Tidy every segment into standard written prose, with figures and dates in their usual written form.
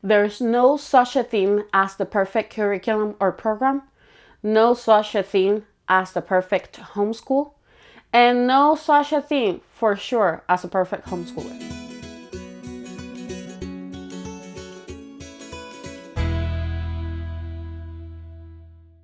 There's no such a thing as the perfect curriculum or program, no such a thing as the perfect homeschool, and no such a thing for sure as a perfect homeschooler.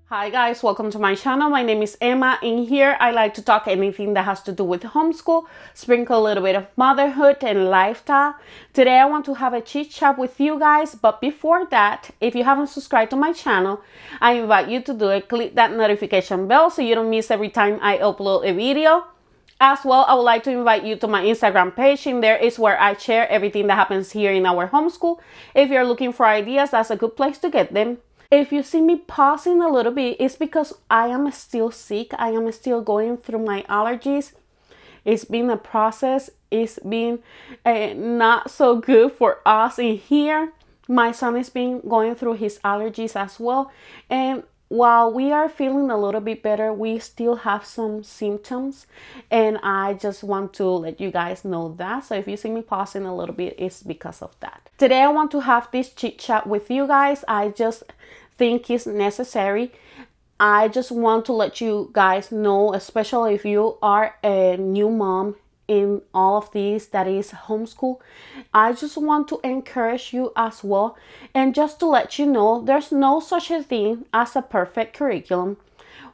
Hi guys, welcome to my channel. My name is Emma. In here I like to talk anything that has to do with homeschool, sprinkle a little bit of motherhood and lifestyle. Today I want to have a chit chat with you guys, but before that, if you haven't subscribed to my channel, I invite you to do it. Click that notification bell so you don't miss every time I upload a video. As well, I would like to invite you to my Instagram page. In there is where I share everything that happens here in our homeschool. If you're looking for ideas, that's a good place to get them. If you see me pausing a little bit, it's because I am still sick. I am still going through my allergies. It's been a process. It's been not so good for us in here. My son has been going through his allergies as well. And while we are feeling a little bit better, we still have some symptoms. And I just want to let you guys know that. So if you see me pausing a little bit, it's because of that. Today I want to have this chit chat with you guys. I just think it's necessary. I just want to let you guys know, especially if you are a new mom in all of these that is homeschool, I just want to encourage you as well, and just to let you know, there's no such a thing as a perfect curriculum.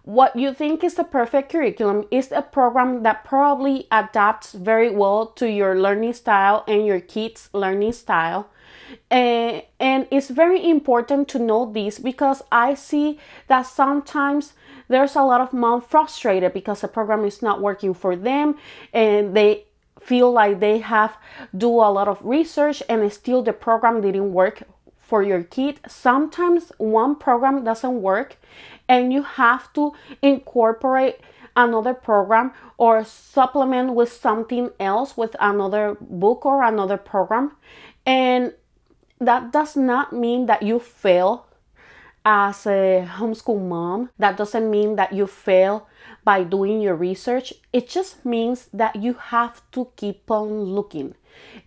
What you think is the perfect curriculum is a program that probably adapts very well to your learning style and your kids' learning style. And it's very important to know this, because I see that sometimes there's a lot of moms frustrated because the program is not working for them, and they feel like they have do a lot of research and still the program didn't work for your kid. Sometimes one program doesn't work and you have to incorporate another program or supplement with something else, with another book or another program. And that does not mean that you fail as a homeschool mom. That doesn't mean that you fail by doing your research. It just means that you have to keep on looking.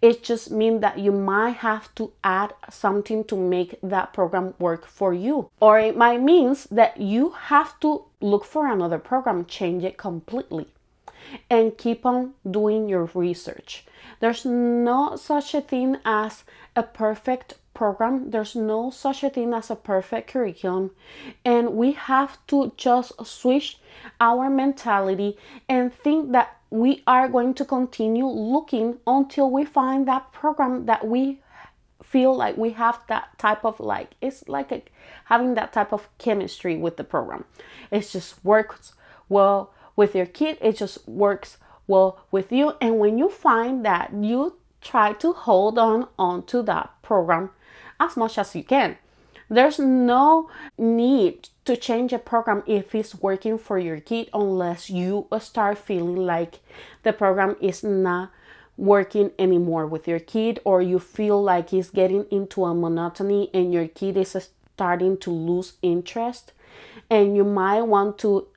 It just means that you might have to add something to make that program work for you. Or it might mean that you have to look for another program, change it completely, and keep on doing your research. There's no such a thing as a perfect program. There's no such a thing as a perfect curriculum. And we have to just switch our mentality and think that we are going to continue looking until we find that program that we feel like we have that type of it's like having that type of chemistry with the program. It just works well with your kid. It just works well with you. And when you find that, you try to hold on to that program as much as you can. There's no need to change a program if it's working for your kid, unless you start feeling like the program is not working anymore with your kid, or you feel like it's getting into a monotony and your kid is starting to lose interest, and you might want to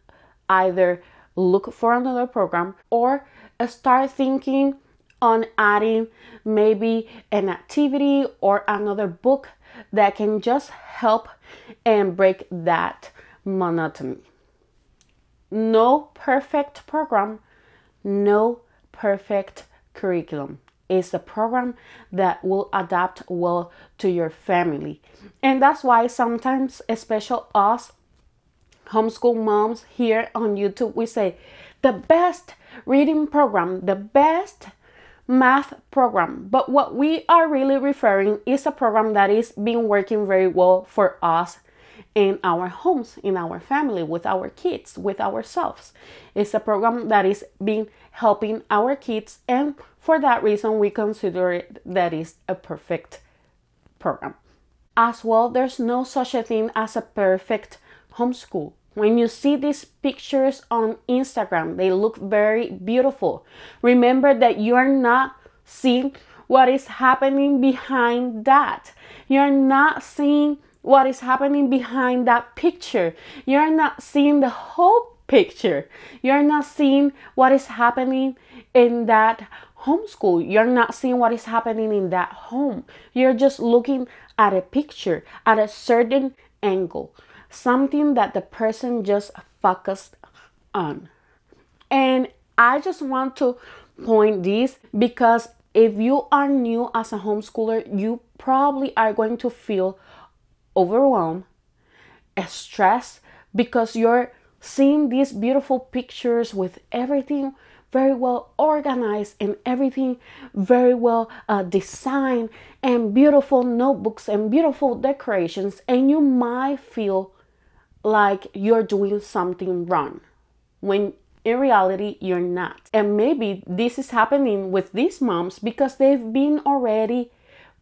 either look for another program or start thinking on adding maybe an activity or another book that can just help and break that monotony. No perfect program, no perfect curriculum. It's a program that will adapt well to your family. And that's why sometimes, especially us homeschool moms here on YouTube, we say the best reading program, the best math program. But what we are really referring is a program that is been working very well for us in our homes, in our family, with our kids, with ourselves. It's a program that is been helping our kids, and for that reason we consider it that is a perfect program. As well, there's no such a thing as a perfect homeschool. When you see these pictures on Instagram, they look very beautiful. Remember that you are not seeing what is happening behind that. You're not seeing what is happening behind that picture. You're not seeing the whole picture. You're not seeing what is happening in that homeschool, you're not seeing what is happening in that home. You're just looking at a picture at a certain angle, something that the person just focused on. And I just want to point this because if you are new as a homeschooler, you probably are going to feel overwhelmed, stressed, because you're seeing these beautiful pictures with everything very well organized and everything very well designed, and beautiful notebooks and beautiful decorations, and you might feel like you're doing something wrong when in reality you're not. And maybe this is happening with these moms because they've been already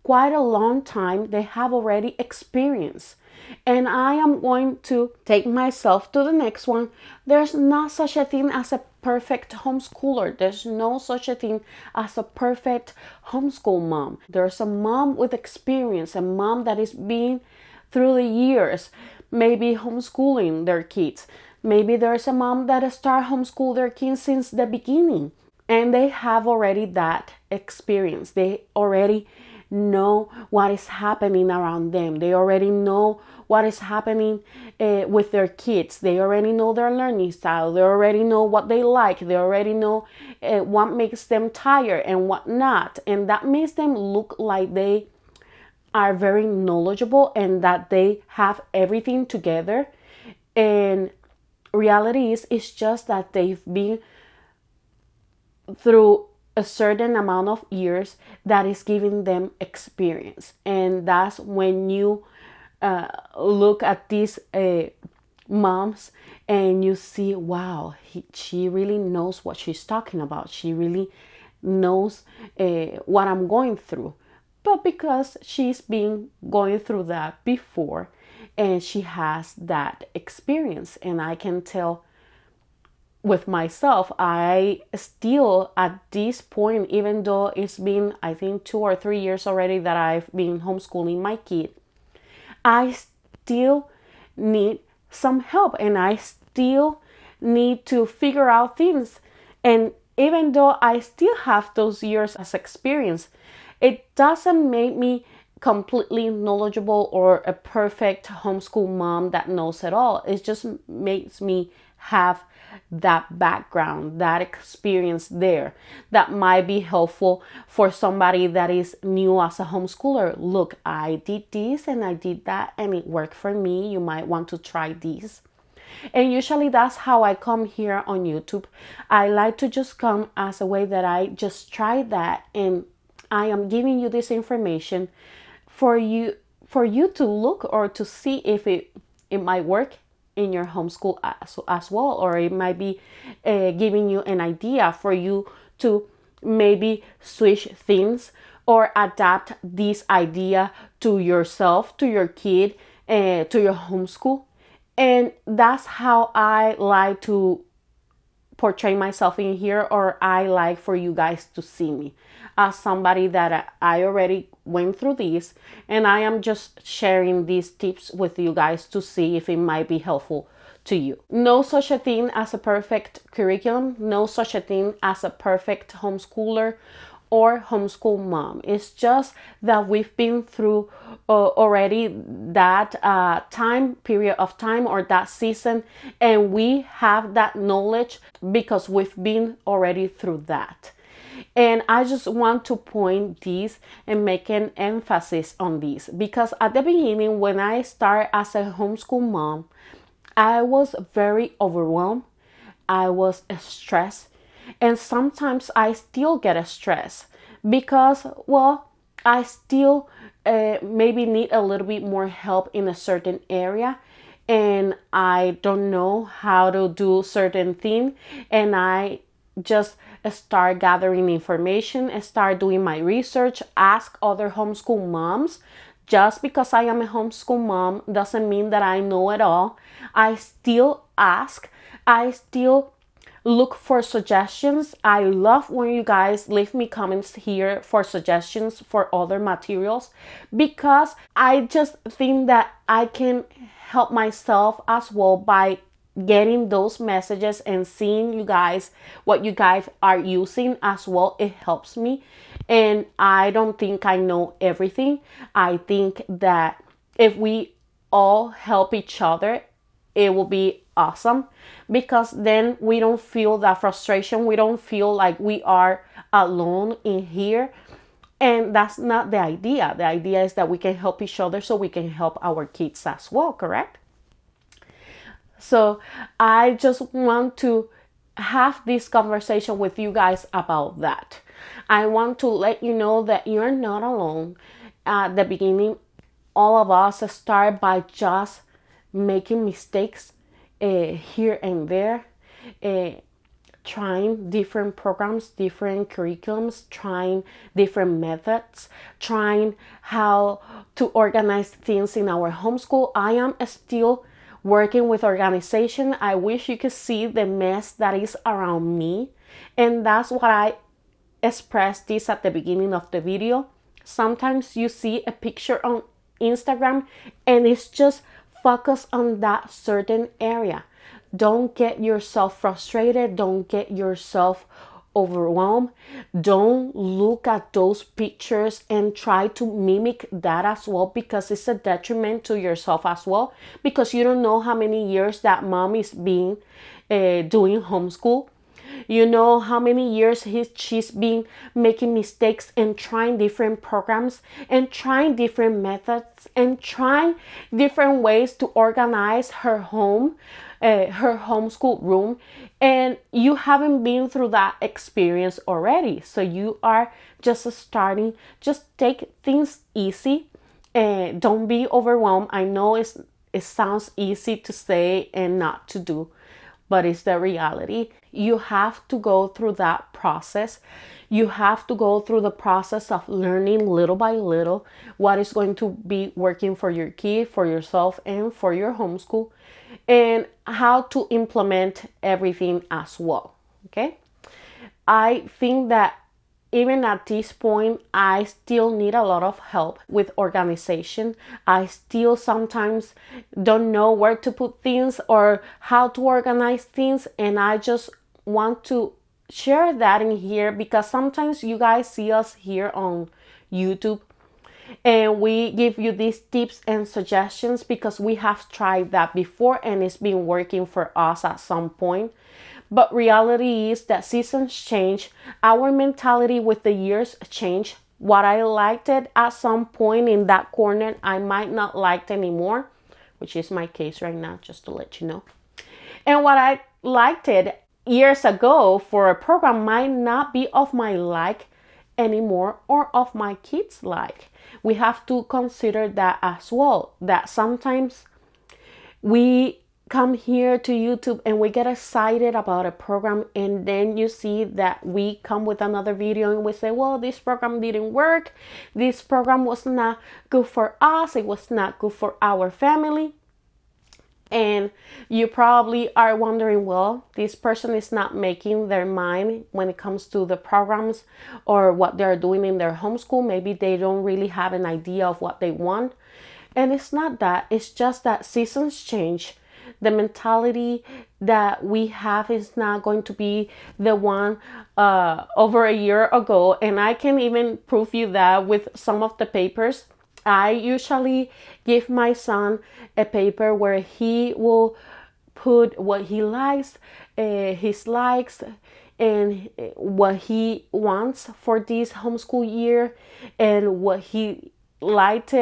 quite a long time, they have already experienced. And I am going to take myself to the next one. There's not such a thing as a perfect homeschooler. There's no such a thing as a perfect homeschool mom. There's a mom with experience, a mom that is being through the years, maybe homeschooling their kids. Maybe there's a mom that start homeschool their kids since the beginning, and they have already that experience. They already know what is happening around them. They already know what is happening with their kids. They already know their learning style. They already know what they like. They already know what makes them tired and what not. And that makes them look like they are very knowledgeable and that they have everything together. And reality is, it's just that they've been through a certain amount of years that is giving them experience. And that's when you look at these moms and you see, wow, she really knows what she's talking about. She really knows what I'm going through. But because she's been going through that before and she has that experience, and I can tell with myself, I still at this point, even though it's been, I think, 2 or 3 years already that I've been homeschooling my kid, I still need some help and I still need to figure out things. And even though I still have those years as experience, it doesn't make me completely knowledgeable or a perfect homeschool mom that knows it all. It just makes me have that background, that experience there that might be helpful for somebody that is new as a homeschooler. Look, I did this and I did that and it worked for me. You might want to try this. And usually that's how I come here on YouTube. I like to just come as a way that I just try that, and I am giving you this information for you to look or to see if it might work in your homeschool as well, or it might be giving you an idea for you to maybe switch things or adapt this idea to yourself, to your kid, to your homeschool. And that's how I like to portray myself in here, or I like for you guys to see me as somebody that I already went through this, and I am just sharing these tips with you guys to see if it might be helpful to you. No such a thing as a perfect curriculum, no such a thing as a perfect homeschooler or homeschool mom. It's just that we've been through already that time period of time or that season, and we have that knowledge because we've been already through that. And I just want to point this and make an emphasis on this, because at the beginning, when I started as a homeschool mom, I was very overwhelmed. I was stressed, and sometimes I still get stressed because, well, I still maybe need a little bit more help in a certain area, and I don't know how to do certain thing, and I just start gathering information and start doing my research, ask other homeschool moms. Just because I am a homeschool mom doesn't mean that I know it all. I still ask. I still look for suggestions. I love when you guys leave me comments here for suggestions for other materials, because I just think that I can help myself as well by getting those messages and seeing you guys, what you guys are using as well, it helps me. And I don't think I know everything. I think that if we all help each other, it will be awesome, because then we don't feel that frustration. We don't feel like we are alone in here. And that's not the idea. The idea is that we can help each other so we can help our kids as well, correct? So I just want to have this conversation with you guys about that. I want to let you know that you're not alone. At the beginning, all of us start by just making mistakes here and there, trying different programs, different curriculums, trying different methods, trying how to organize things in our homeschool. I am still working with organization. I wish you could see the mess that is around me. And that's what I expressed this at the beginning of the video. Sometimes you see a picture on Instagram and it's just focused on that certain area. Don't get yourself frustrated. Don't get yourself overwhelmed. Don't look at those pictures and try to mimic that as well, because it's a detriment to yourself as well, because you don't know how many years that mom is being doing homeschool. You know how many years she's been making mistakes and trying different programs and trying different methods and trying different ways to organize her home, her homeschool room. And you haven't been through that experience already. So you are just starting. Just take things easy. Don't be overwhelmed. I know it sounds easy to say and not to do, but it's the reality. You have to go through that process. You have to go through the process of learning little by little what is going to be working for your kid, for yourself, and for your homeschool, and how to implement everything as well. Okay? I think that even at this point, I still need a lot of help with organization. I still sometimes don't know where to put things or how to organize things. And I just want to share that in here, because sometimes you guys see us here on YouTube and we give you these tips and suggestions because we have tried that before and it's been working for us at some point. But reality is that seasons change. Our mentality with the years change. What I liked it at some point in that corner, I might not like it anymore, which is my case right now, just to let you know. And what I liked it years ago for a program might not be of my like anymore or of my kids' like. We have to consider that as well, that sometimes we come here to YouTube and we get excited about a program, and then you see that we come with another video and we say, well, this program didn't work. This program was not good for us. It was not good for our family. And you probably are wondering, well, this person is not making their mind when it comes to the programs or what they're doing in their homeschool. Maybe they don't really have an idea of what they want. And it's not that. It's just that seasons change. The mentality that we have is not going to be the one over a year ago. And I can even prove you that with some of the papers. I usually give my son a paper where he will put what he likes, his likes, and what he wants for this homeschool year, and what he liked,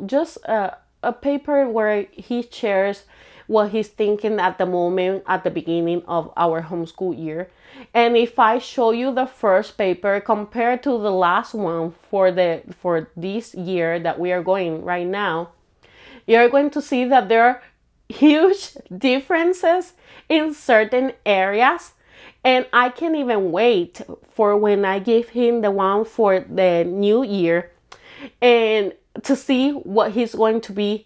just a paper where he shares what he's thinking at the moment, at the beginning of our homeschool year. And if I show you the first paper compared to the last one for this year that we are going right now, you're going to see that there are huge differences in certain areas. And I can't even wait for when I give him the one for the new year and to see what he's going to be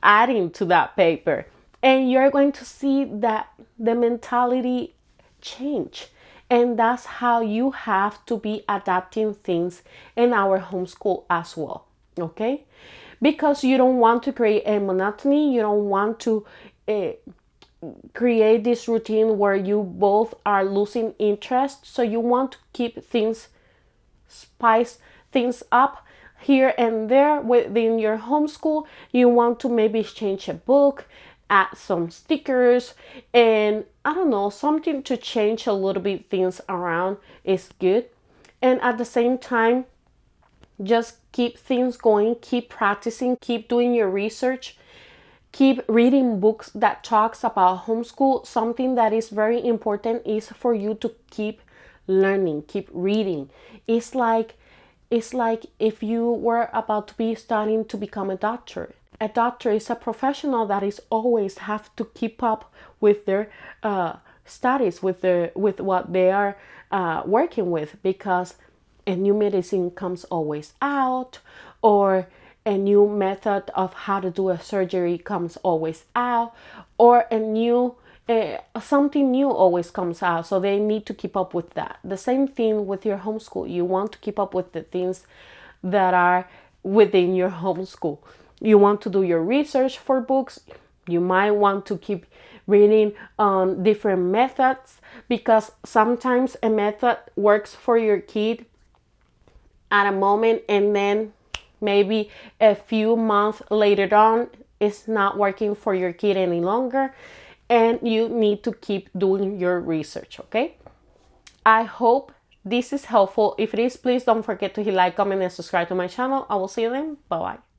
adding to that paper. And you're going to see that the mentality change. And that's how you have to be adapting things in our homeschool as well. Okay? Because you don't want to create a monotony. You don't want to create this routine where you both are losing interest. So you want to keep things, spice things up here and there within your homeschool. You want to maybe change a book, add some stickers, and I don't know, something to change a little bit things around is good. And at the same time, just keep things going, keep practicing, keep doing your research, keep reading books that talks about homeschool. Something that is very important is for you to keep learning, keep reading. It's like if you were about to be studying to become a doctor. A doctor is a professional that is always have to keep up with their studies, with what they are working with, because a new medicine comes always out, or a new method of how to do a surgery comes always out, or a new something new always comes out. So they need to keep up with that. The same thing with your homeschool. You want to keep up with the things that are within your homeschool. You want to do your research for books. You might want to keep reading on different methods, because sometimes a method works for your kid at a moment, and then maybe a few months later on it's not working for your kid any longer, and you need to keep doing your research. Okay, I hope this is helpful. If it is, please don't forget to hit like, comment, and subscribe to my channel. I will see you then. Bye bye.